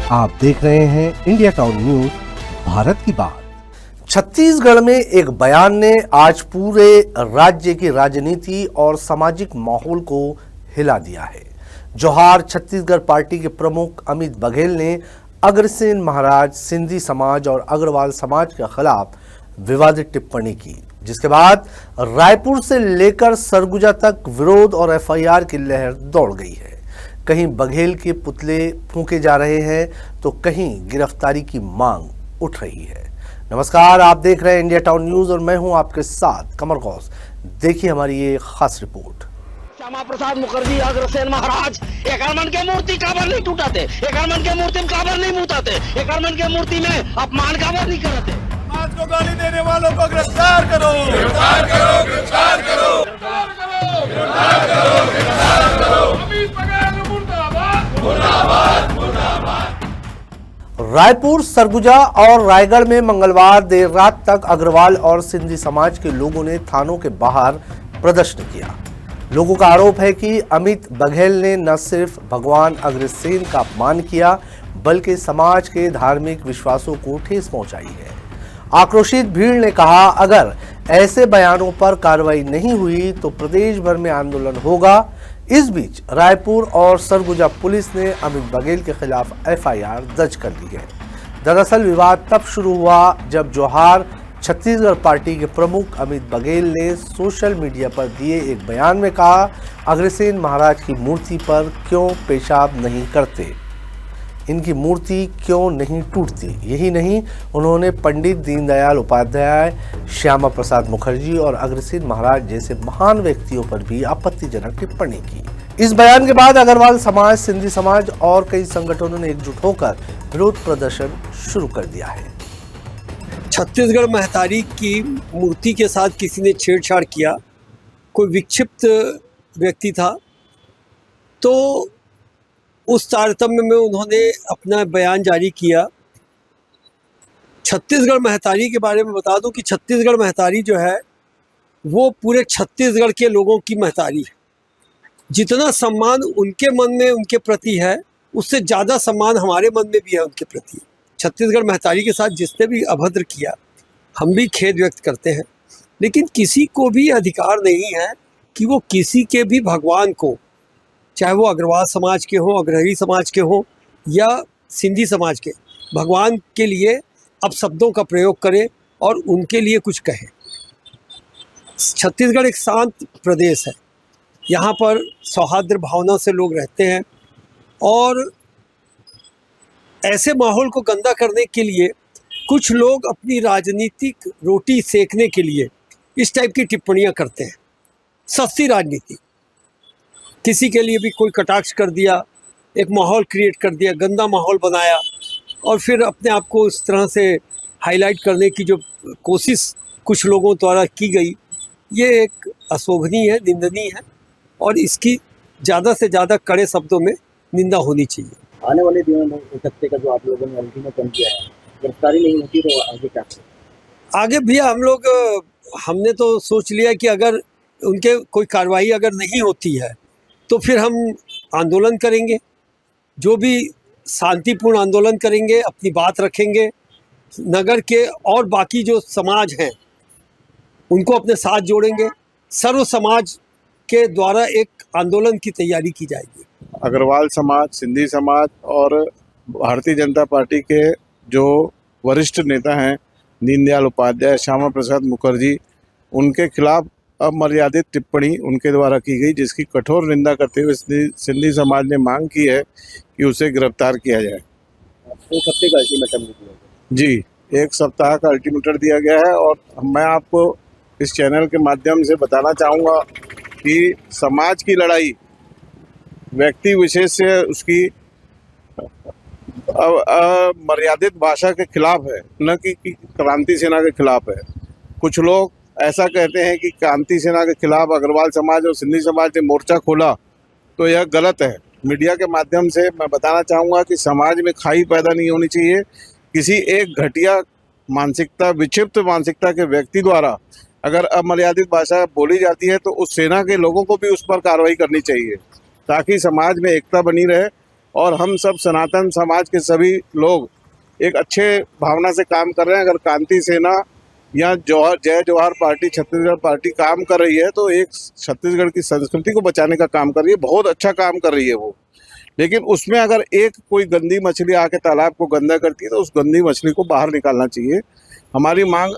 आप देख रहे हैं इंडिया टाउन न्यूज, भारत की बात। छत्तीसगढ़ में एक बयान ने आज पूरे राज्य की राजनीति और सामाजिक माहौल को हिला दिया है। जोहार छत्तीसगढ़ पार्टी के प्रमुख अमित बघेल ने अग्रसेन महाराज, सिंधी समाज और अग्रवाल समाज के खिलाफ विवादित टिप्पणी की, जिसके बाद रायपुर से लेकर सरगुजा तक विरोध और एफआईआर की लहर दौड़ गई है। कहीं बघेल के पुतले फूंके जा रहे हैं तो कहीं गिरफ्तारी की मांग उठ रही है। नमस्कार, आप देख रहे हैं इंडिया टाउन न्यूज और मैं हूं आपके साथ कमर गौस। देखिए हमारी ये खास रिपोर्ट। श्यामा प्रसाद मुखर्जी, अग्रसेन महाराज एक मन के मूर्ति काबर नहीं टूटाते, एक मन के मूर्ति में काबर नहीं मुताते, एक मन के मूर्ति में अपमान काबर नहीं करते। समाज को गाली देने वालों को गिरफ्तार करो, गिरफ्तार करो, गिरफ्तार करो, गिरफ्तार करो, गिरफ्तार करो, गिरफ्तार करो। अमित बघेल मुर्दाबाद, मुर्दाबाद, मुर्दाबाद। रायपुर, सरगुजा और रायगढ़ में मंगलवार देर रात तक अग्रवाल और सिंधी समाज के लोगों ने थानों के बाहर प्रदर्शन किया। लोगों का आरोप है कि अमित बघेल ने न सिर्फ भगवान अग्रसेन का अपमान किया, बल्कि समाज के धार्मिक विश्वासों को ठेस पहुंचाई है। आक्रोशित भीड़ ने कहा, अगर ऐसे बयानों पर कार्रवाई नहीं हुई तो प्रदेश भर में आंदोलन होगा। इस बीच रायपुर और सरगुजा पुलिस ने अमित बघेल के खिलाफ एफआईआर दर्ज कर ली है। दरअसल विवाद तब शुरू हुआ जब जोहार छत्तीसगढ़ पार्टी के प्रमुख अमित बघेल ने सोशल मीडिया पर दिए एक बयान में कहा, अग्रसेन महाराज की मूर्ति पर क्यों पेशाब नहीं करते, इनकी मूर्ति क्यों नहीं टूटती। यही नहीं, उन्होंने पंडित दीनदयाल उपाध्याय, श्यामा प्रसाद मुखर्जी और अग्रसेन महाराज जैसे महान व्यक्तियों पर भी आपत्तिजनक टिप्पणी की। इस बयान के बाद अग्रवाल समाज, सिंधी समाज और कई संगठनों ने एकजुट होकर विरोध प्रदर्शन शुरू कर दिया है। छत्तीसगढ़ महतारी की मूर्ति के साथ किसी ने छेड़छाड़ किया, कोई विक्षिप्त व्यक्ति था, तो उस तारतम्य में उन्होंने अपना बयान जारी किया। छत्तीसगढ़ महतारी के बारे में बता दूं कि छत्तीसगढ़ महतारी जो है वो पूरे छत्तीसगढ़ के लोगों की महतारी है। जितना सम्मान उनके मन में उनके प्रति है, उससे ज़्यादा सम्मान हमारे मन में भी है उनके प्रति। छत्तीसगढ़ महतारी के साथ जिसने भी अभद्र किया, हम भी खेद व्यक्त करते हैं, लेकिन किसी को भी अधिकार नहीं है कि वो किसी के भी भगवान को, चाहे वो अग्रवाल समाज के हों, अग्रही समाज के हों या सिंधी समाज के, भगवान के लिए अपशब्दों का प्रयोग करे और उनके लिए कुछ कहे। छत्तीसगढ़ एक शांत प्रदेश है, यहाँ पर सौहार्द भावना से लोग रहते हैं और ऐसे माहौल को गंदा करने के लिए कुछ लोग अपनी राजनीतिक रोटी सेकने के लिए इस टाइप की टिप्पणियाँ करते हैं। सस्ती राजनीति, किसी के लिए भी कोई कटाक्ष कर दिया, एक माहौल क्रिएट कर दिया, गंदा माहौल बनाया और फिर अपने आप को इस तरह से हाईलाइट करने की जो कोशिश कुछ लोगों द्वारा की गई, ये एक अशोभनीय है, निंदनीय है और इसकी ज़्यादा से ज़्यादा कड़े शब्दों में निंदा होनी चाहिए। आने वाले दिनों में हो सकते का जो आप लोगों ने अल्टीमेटम किया है, गिरफ्तारी नहीं होती तो आगे क्या? आगे भी हमने तो सोच लिया कि अगर उनके कोई कार्रवाई अगर नहीं होती है तो फिर हम आंदोलन करेंगे, जो भी शांतिपूर्ण आंदोलन करेंगे, अपनी बात रखेंगे, नगर के और बाकी जो समाज हैं उनको अपने साथ जोड़ेंगे। सर्व समाज के द्वारा एक आंदोलन की तैयारी की जाएगी। अग्रवाल समाज, सिंधी समाज और भारतीय जनता पार्टी के जो वरिष्ठ नेता हैं, दीनदयाल उपाध्याय, श्यामा प्रसाद मुखर्जी, उनके खिलाफ अमर्यादित टिप्पणी उनके द्वारा की गई, जिसकी कठोर निंदा करते हुए सिंधी समाज ने मांग की है कि उसे गिरफ्तार किया जाए। एक हफ्ते का अल्टीमेटम दिया गया? जी, एक सप्ताह का अल्टीमेटम दिया गया है और मैं आपको इस चैनल के माध्यम से बताना चाहूँगा कि समाज की लड़ाई व्यक्ति विशेष से उसकी मर्यादित भाषा के खिलाफ है, न कि क्रांति सेना के खिलाफ है। कुछ लोग ऐसा कहते हैं कि क्रांति सेना के खिलाफ अग्रवाल समाज और सिंधी समाज ने मोर्चा खोला, तो यह गलत है। मीडिया के माध्यम से मैं बताना चाहूँगा कि समाज में खाई पैदा नहीं होनी चाहिए। किसी एक घटिया मानसिकता, विक्षिप्त मानसिकता के व्यक्ति द्वारा अगर अमर्यादित भाषा बोली जाती है तो उस सेना के लोगों को भी उस पर कार्रवाई करनी चाहिए, ताकि समाज में एकता बनी रहे और हम सब सनातन समाज के सभी लोग एक अच्छे भावना से काम कर रहे हैं। अगर क्रांति सेना या जय जवाहर पार्टी छत्तीसगढ़ पार्टी काम कर रही है तो एक छत्तीसगढ़ की संस्कृति को बचाने का काम कर रही है, बहुत अच्छा काम कर रही है वो। लेकिन उसमें अगर एक कोई गंदी मछली आके तालाब को गंदा करती है तो उस गंदी मछली को बाहर निकालना चाहिए। हमारी मांग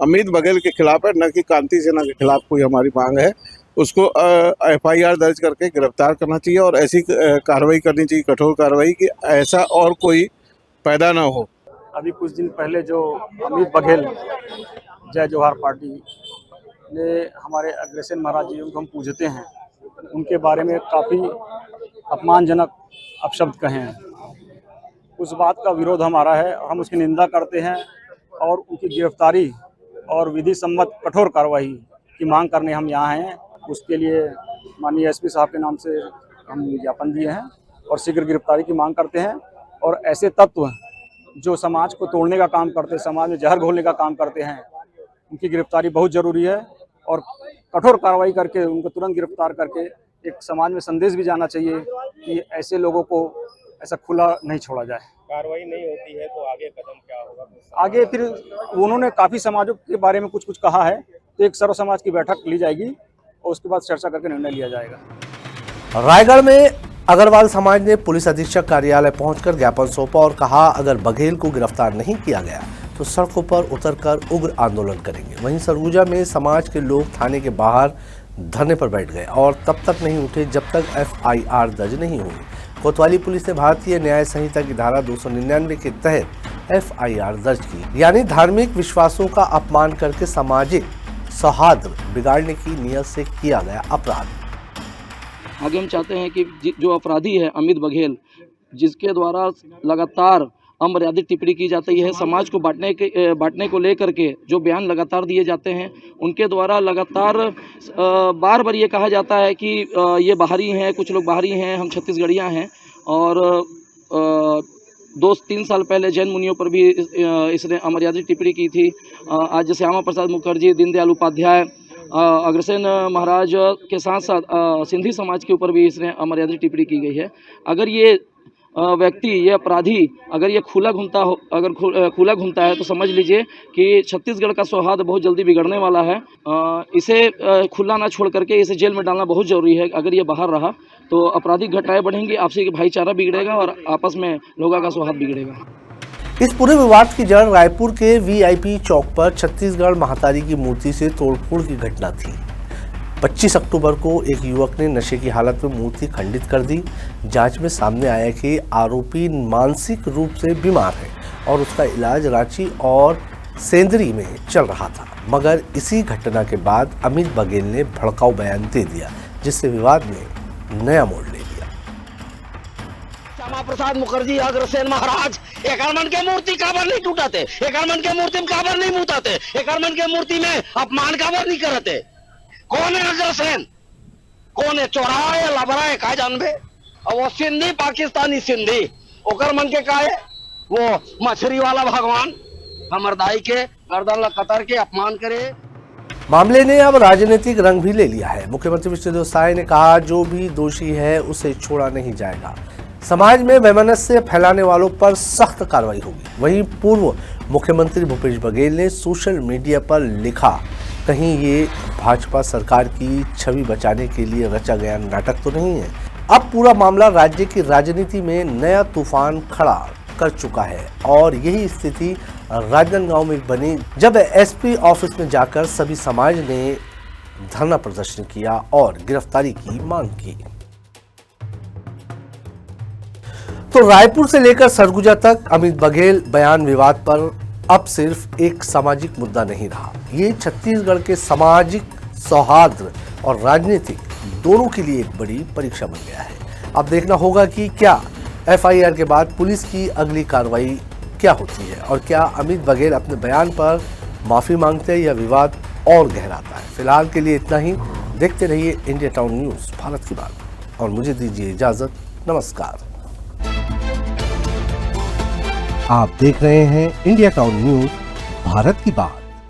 अमित बघेल के खिलाफ है, न कि क्रांति सेना के खिलाफ कोई हमारी मांग है। उसको FIR दर्ज करके गिरफ्तार करना चाहिए और ऐसी कार्रवाई करनी चाहिए, कठोर कार्रवाई, कि ऐसा और कोई पैदा ना हो। अभी कुछ दिन पहले जो अमित बघेल जय जवाहर पार्टी ने हमारे अग्रसेन महाराज जी को हम पूजते हैं, उनके बारे में काफ़ी अपमानजनक अपशब्द कहे हैं। उस बात का विरोध हमारा है, हम उसकी निंदा करते हैं और उनकी गिरफ्तारी और विधि सम्मत कठोर कार्रवाई की मांग करने हम यहाँ हैं। उसके लिए माननीय SP साहब के नाम से हम ज्ञापन दिए हैं और शीघ्र गिरफ्तारी की मांग करते हैं। और ऐसे तत्व जो समाज को तोड़ने का काम करते हैं, समाज में जहर घोलने का काम करते हैं, उनकी गिरफ्तारी बहुत ज़रूरी है और कठोर कार्रवाई करके उनको तुरंत गिरफ्तार करके एक समाज में संदेश भी जाना चाहिए कि ऐसे लोगों को ऐसा खुला नहीं छोड़ा जाए। कार्रवाई नहीं होती है तो आगे कदम क्या होगा? आगे फिर उन्होंने काफ़ी समाजों के बारे में कुछ कहा है, तो एक सर्व समाज की बैठक ली जाएगी और उसके बाद चर्चा करके निर्णय लिया जाएगा। रायगढ़ में अग्रवाल समाज ने पुलिस अधीक्षक कार्यालय पहुंचकर ज्ञापन सौंपा और कहा, अगर बघेल को गिरफ्तार नहीं किया गया तो सड़कों पर उतरकर उग्र आंदोलन करेंगे। वहीं सरगुजा में समाज के लोग थाने के बाहर धरने पर बैठ गए और तब तक नहीं उठे जब तक FIR दर्ज नहीं हुई। कोतवाली पुलिस ने भारतीय न्याय संहिता की धारा 299 के तहत FIR दर्ज की, यानी धार्मिक विश्वासों का अपमान करके सामाजिक सौहार्द बिगाड़ने की नीयत से किया गया अपराध। आगे हम चाहते हैं कि जो अपराधी है अमित बघेल, जिसके द्वारा लगातार अमर्यादित टिप्पणी की जाती है, समाज को बांटने को लेकर के जो बयान लगातार दिए जाते हैं, उनके द्वारा लगातार बार बार ये कहा जाता है कि ये बाहरी हैं, कुछ लोग बाहरी हैं, हम छत्तीसगढ़ियाँ हैं। और 2-3 साल पहले जैन मुनियों पर भी इसने अमर्यादित टिप्पणी की थी। आज श्यामा प्रसाद मुखर्जी, दीनदयाल उपाध्याय, अग्रसेन महाराज के साथ साथ सिंधी समाज के ऊपर भी इसने अमर्यादित टिप्पणी की गई है। अगर ये व्यक्ति, ये अपराधी अगर ये खुला घूमता है तो समझ लीजिए कि छत्तीसगढ़ का सौहार्द बहुत जल्दी बिगड़ने वाला है। इसे खुला ना छोड़ करके इसे जेल में डालना बहुत ज़रूरी है। अगर ये बाहर रहा तो आपराधिक घटनाएं बढ़ेंगी, आपसी भाईचारा बिगड़ेगा और आपस में लोगों का सौहार्द बिगड़ेगा। इस पूरे विवाद की जड़ रायपुर के VIP चौक पर छत्तीसगढ़ महातारी की मूर्ति से तोड़फोड़ की घटना थी। 25 अक्टूबर को एक युवक ने नशे की हालत में मूर्ति खंडित कर दी। जांच में सामने आया कि आरोपी मानसिक रूप से बीमार है और उसका इलाज रांची और सेंदरी में चल रहा था। मगर इसी घटना के बाद अमित बघेल ने भड़काऊ बयान दे दिया, जिससे विवाद ने नया मोड़ ले लिया। श्यामा प्रसाद मुखर्जी, अग्रसेन महाराज, एकामन के मूर्ति काबर नहीं टूटाते, एकामन के मूर्ति में काबर नहीं मुताते, एकामन के मूर्ति में अपमान काबर नहीं करते। कौन है अग्रसेन? कौन है? चौराहा है, लबरा है, का जानबे? और वो सिंधी, पाकिस्तानी सिंधी, ओकर मन के का है? वो मछली वाला भगवान हमर दाई के गर्दन ला कतर के अपमान करे। मामले ने अब राजनीतिक रंग भी ले लिया है। मुख्यमंत्री विष्णुदेव साय ने कहा, जो भी दोषी है उसे छोड़ा नहीं जाएगा। समाज में वैमनस्य फैलाने वालों पर सख्त कार्रवाई होगी। वहीं पूर्व मुख्यमंत्री भूपेश बघेल ने सोशल मीडिया पर लिखा, कहीं ये भाजपा सरकार की छवि बचाने के लिए रचा गया नाटक तो नहीं है। अब पूरा मामला राज्य की राजनीति में नया तूफान खड़ा कर चुका है और यही स्थिति राजनांदगांव में बनी, जब SP ऑफिस में जाकर सभी समाज ने धरना प्रदर्शन किया और गिरफ्तारी की मांग की। तो रायपुर से लेकर सरगुजा तक अमित बघेल बयान विवाद पर अब सिर्फ एक सामाजिक मुद्दा नहीं रहा, ये छत्तीसगढ़ के सामाजिक सौहार्द और राजनीतिक दोनों के लिए एक बड़ी परीक्षा बन गया है। अब देखना होगा कि क्या FIR के बाद पुलिस की अगली कार्रवाई क्या होती है और क्या अमित बघेल अपने बयान पर माफी मांगते हैं या विवाद और गहराता है। फिलहाल के लिए इतना ही। देखते रहिए इंडिया टाउन न्यूज़, भारत की बात, और मुझे दीजिए इजाजत। नमस्कार। आप देख रहे हैं इंडिया टाउन न्यूज़, भारत की बात।